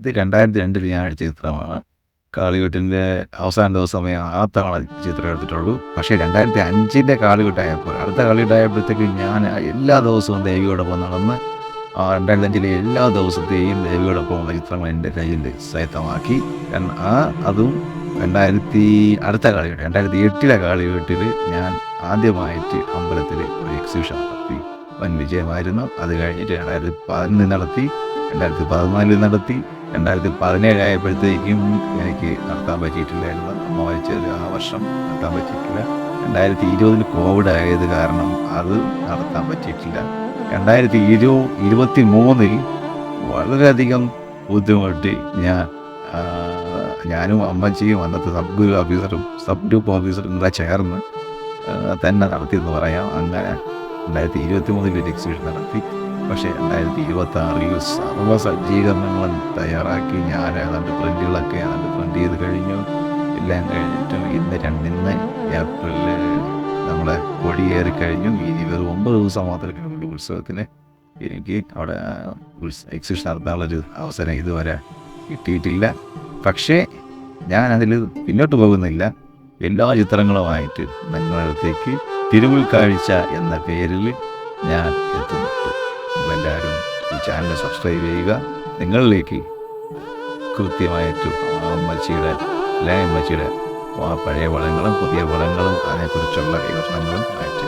ഇത് 2002 ഞാൻ അടിച്ച ചിത്രമാണ്. കാളികെട്ടിൻ്റെ അവസാന ദിവസമേ ആ തവണ ചിത്രം എടുത്തിട്ടുള്ളൂ. പക്ഷേ 2005 കാളികെട്ടായപ്പോൾ, അടുത്ത കാളികെട്ടായപ്പോഴത്തേക്ക് ഞാൻ എല്ലാ ദിവസവും ദേവിയോടൊപ്പം നടന്ന് 2005 എല്ലാ ദിവസത്തെയും ദേവിയോടൊപ്പമുള്ള ചിത്രങ്ങൾ എൻ്റെ കയ്യിൽ സഹിതമാക്കി. അതും അടുത്ത കാളികെട്ട് 2008 കാളികെട്ടിൽ ഞാൻ ആദ്യമായിട്ട് അമ്പലത്തിൽ ഒരു എക്സിബിഷൻ നടത്തി. വൻ വിജയമായിരുന്നു. അത് കഴിഞ്ഞിട്ട് 2011 നടത്തി, 2014 നടത്തി, 2017 ആയപ്പോഴത്തേക്കും എനിക്ക് നടത്താൻ പറ്റിയിട്ടില്ലായിരുന്നു. അമ്മ മരിച്ചത് ആ വർഷം നടത്താൻ പറ്റിയിട്ടില്ല. 2020 കോവിഡ് ആയത് കാരണം അത് നടത്താൻ പറ്റിയിട്ടില്ല. 2023 വളരെയധികം ബുദ്ധിമുട്ടി ഞാനും അമ്മച്ചിയും അന്നത്തെ സബ് ഗ്രൂപ്പ് ഓഫീസറും കൂടെ ചേർന്ന് തന്നെ നടത്തിയെന്ന് പറയാം. അങ്ങനെ 2023 ഒരു എക്സിബിഷൻ നടത്തി. പക്ഷേ 2026 സർവ്വസജ്ജീകരണങ്ങളും തയ്യാറാക്കി. ഞാൻ ഏതാണ്ട് പ്രിൻ്റുകളൊക്കെ പ്രിൻ്റ് ചെയ്ത് കഴിഞ്ഞു. എല്ലാം കഴിഞ്ഞിട്ടും ഇന്ന് ഏപ്രിലിൽ നമ്മളെ കൊടിയേറി കഴിഞ്ഞു. ഇനി വെറും 9 ദിവസം മാത്രമേ ഉത്സവത്തിന് എനിക്ക് അവിടെ എക്സിബിഷൻ നടത്താനുള്ളൊരു അവസരം ഇതുവരെ കിട്ടിയിട്ടില്ല. പക്ഷേ ഞാനതിൽ പിന്നോട്ട് പോകുന്നില്ല. എല്ലാ ചിത്രങ്ങളുമായിട്ട് നിങ്ങളുടെ അടുത്തേക്ക് തിരുമുൽക്കാഴ്ച എന്ന പേരിൽ ഞാൻ എത്തുന്നുണ്ട്. നിങ്ങളെല്ലാവരും ഈ ചാനൽ സബ്സ്ക്രൈബ് ചെയ്യുക. നിങ്ങളിലേക്ക് കൃത്യമായിട്ട് അമ്മച്ചിയുടെ പഴയ വളങ്ങളും പുതിയ വളങ്ങളും അതിനെക്കുറിച്ചുള്ള വിവരണങ്ങളും അയച്ചു